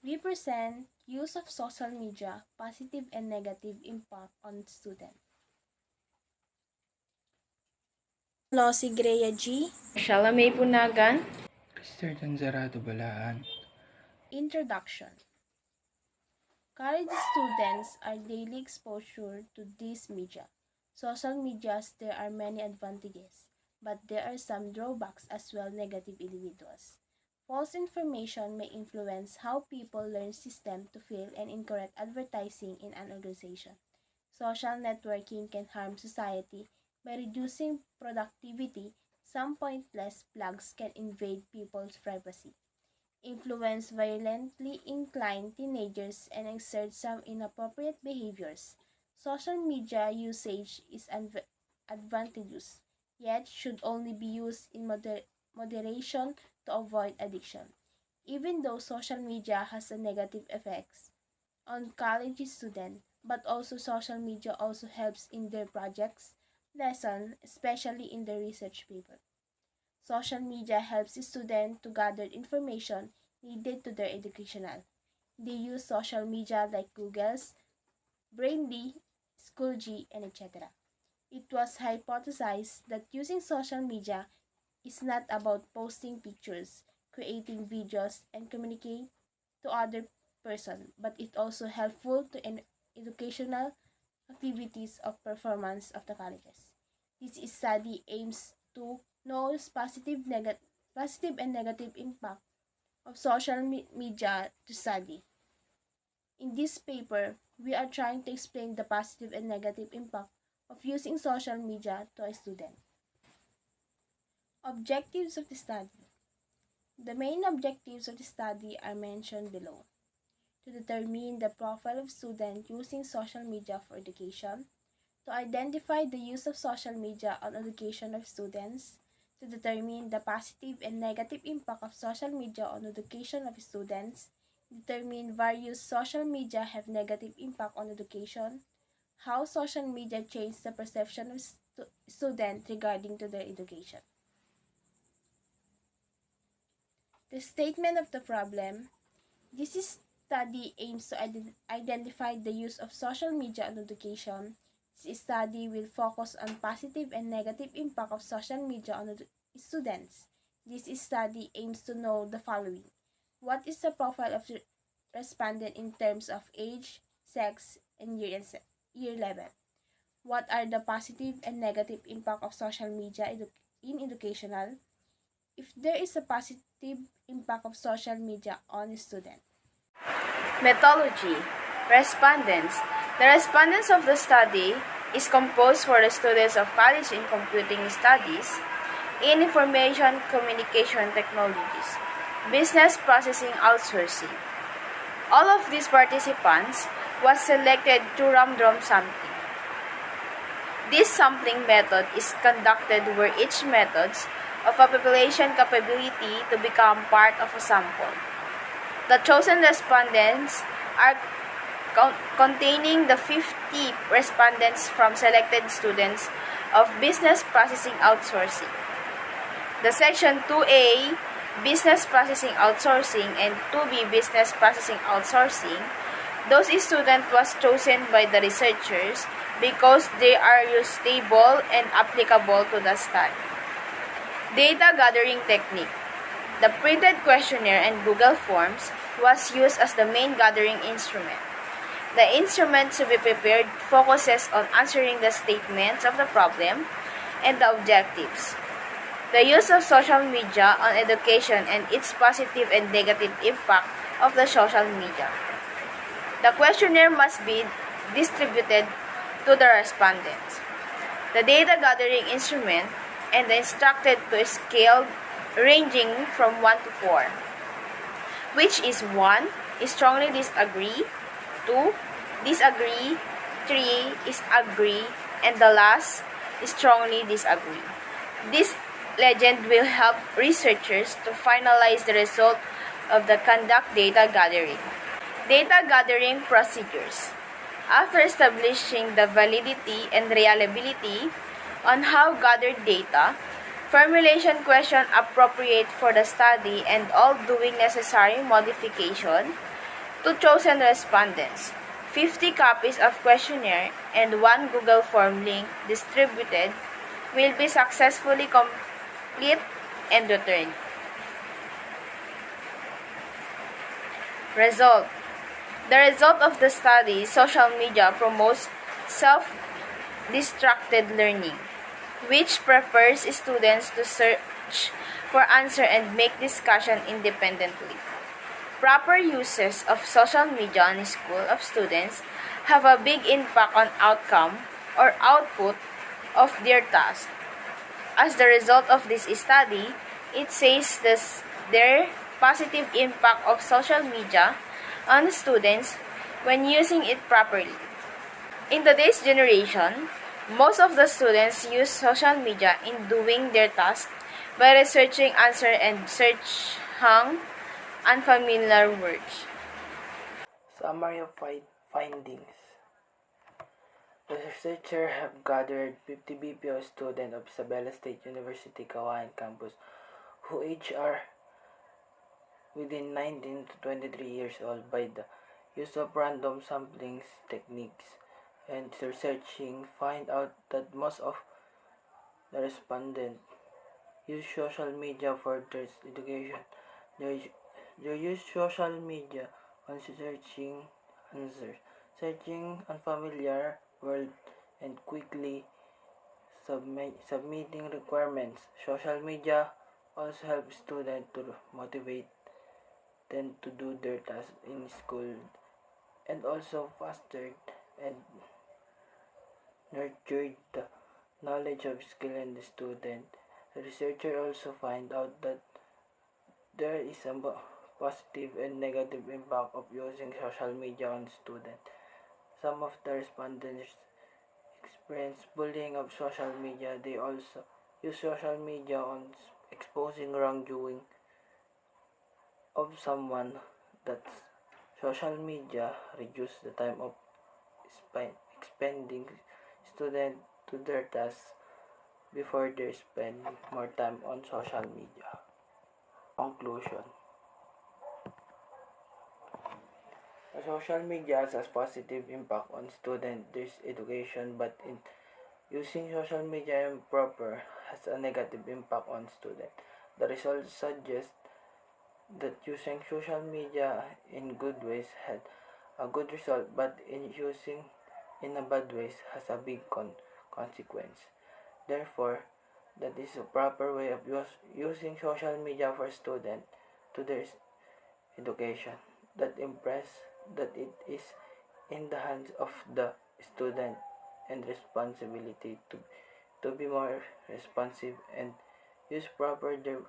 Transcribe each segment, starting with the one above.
We present use of social media, positive and negative impact on students. Hello, si Greya G. May Punagan. Mr. Tanzarato Balaan. Introduction. College students are daily exposure to this media. Social medias, there are many advantages, but there are some drawbacks as well negative individuals. False information may influence how people learn system to feel and incorrect advertising in an organization. Social networking can harm society by reducing productivity. Some pointless plugs can invade people's privacy, influence violently inclined teenagers, and exert some inappropriate behaviors. Social media usage is advantageous, yet should only be used in moderation to avoid addiction. Even though social media has a negative effects on college students, but also social media also helps in their projects, lessons, especially in the research paper. Social media helps students to gather information needed to their educational. They use social media like Google's, Brainly, Schoology, and etc. It was hypothesized that using social media is not about posting pictures, creating videos, and communicate to other person, but it also helpful to educational activities of performance of the colleges. This study aims to know positive and negative impact of social media to study. In this paper, we are trying to explain the positive and negative impact of using social media to a student. Objectives of the study. The main objectives of the study are mentioned below. To determine the profile of students using social media for education, to identify the use of social media on education of students, to determine the positive and negative impact of social media on education of students, determine various social media have negative impact on education, how social media change the perception of students regarding to their education. The statement of the problem. This study aims to identify the use of social media on education. This study will focus on positive and negative impact of social media on students. This study aims to know the following. What is the profile of the respondent in terms of age, sex, and year level? What are the positive and negative impact of social media in educational? If there is a positive impact of social media on a student. Methodology. Respondents. The respondents of the study is composed for the students of College in Computing Studies, in Information Communication Technologies, Business Processing Outsourcing. All of these participants was selected through random sampling. This sampling method is conducted where each methods of a population capability to become part of a sample. The chosen respondents are containing the 50 respondents from selected students of Business Processing Outsourcing. The Section 2A, Business Processing Outsourcing, and 2B, Business Processing Outsourcing, those students was chosen by the researchers because they are stable and applicable to the study. Data gathering technique. The printed questionnaire and Google Forms was used as the main gathering instrument. The instrument to be prepared focuses on answering the statements of the problem and the objectives. The use of social media on education and its positive and negative impact of the social media. The questionnaire must be distributed to the respondents. The data gathering instrument and instructed to scale ranging from 1 to 4, which is 1 is strongly disagree, 2 disagree, 3 is agree, and the last is strongly disagree. This legend will help researchers to finalize the result of the conduct data gathering. Data gathering procedures. After establishing the validity and reliability on how gathered data, formulation question appropriate for the study and all doing necessary modification, to chosen respondents. 50 copies of questionnaire and one Google form link distributed will be successfully complete and returned. Result. The result of the study, social media promotes self-distracted learning, which prepares students to search for answer and make discussion independently. Proper uses of social media in school of students have a big impact on outcome or output of their task. As the result of this study, it says their positive impact of social media on students when using it properly. In today's generation, most of the students use social media in doing their tasks by researching answers and searching unfamiliar words. Summary of findings. The researchers have gathered 50 BPO students of Isabela State University Kawayan campus who each are within 19 to 23 years old by the use of random sampling techniques and researching find out that most of the respondents use social media for their education. They, they use social media on searching answers, searching unfamiliar words, and quickly submitting requirements. Social media also helps students to motivate them to do their tasks in school and also fostered and nurtured the knowledge of skill in the student. The researcher also find out that there is a positive and negative impact of using social media on students. Some of the respondents experience bullying of social media. They also use social media on exposing wrongdoing of someone. That social media reduce the time of expending students to their tasks before they spend more time on social media. Conclusion. Social media has a positive impact on students' education, but in using social media improper has a negative impact on students. The results suggest that using social media in good ways had a good result, but in using in a bad ways has a big consequence. Therefore, that is a proper way of using social media for students to their education. That impress that it is in the hands of the student and responsibility to be more responsive and use proper their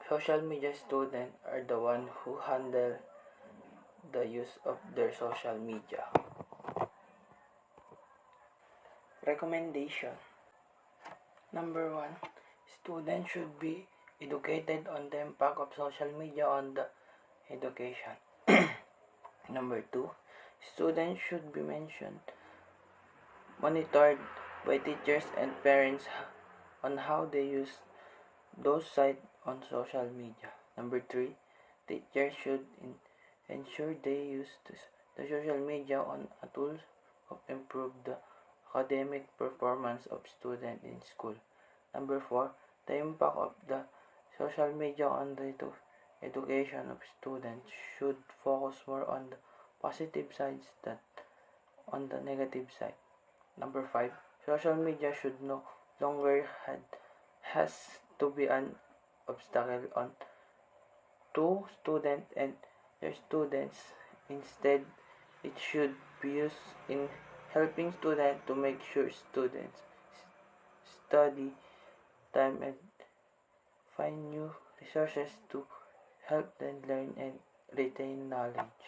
social media. Students are the one who handle the use of their social media. Recommendation. Number 1. Students should be educated on the impact of social media on the education. Number 2. Students should be monitored by teachers and parents on how they use those sites on social media. Number 3. Teachers should ensure they use the social media on a tool of improve the academic performance of students in school. Number 4. The impact of the social media on the education of students should focus more on the positive sides than on the negative side. Number 5. Social media should no longer has to be an obstacle on to students and their students. Instead, it should be used in helping students to make sure students study time and find new resources to help them learn and retain knowledge.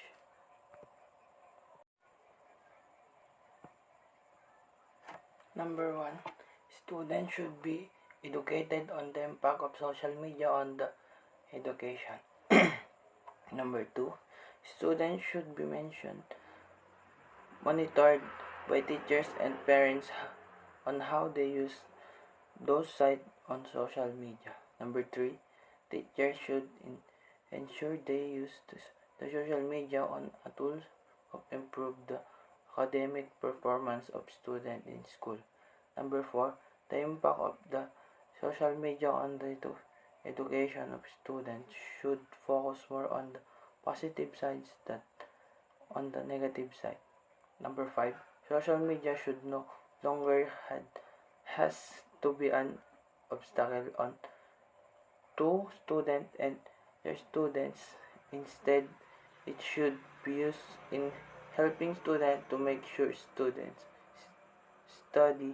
Number 1. Students should be educated on the impact of social media on the education. Number 2. Students should be monitored by teachers and parents on how they use those sites on social media. Number 3. Teachers should ensure they use the social media on a tool of improve the academic performance of students in school. Number 4, the impact of the social media on the education of students should focus more on the positive sides than on the negative side. Number 5, social media should no longer has to be an obstacle on to students and their students. Instead, it should be used in helping students to make sure students study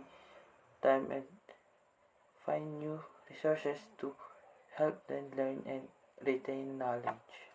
time and find new resources to help them learn and retain knowledge.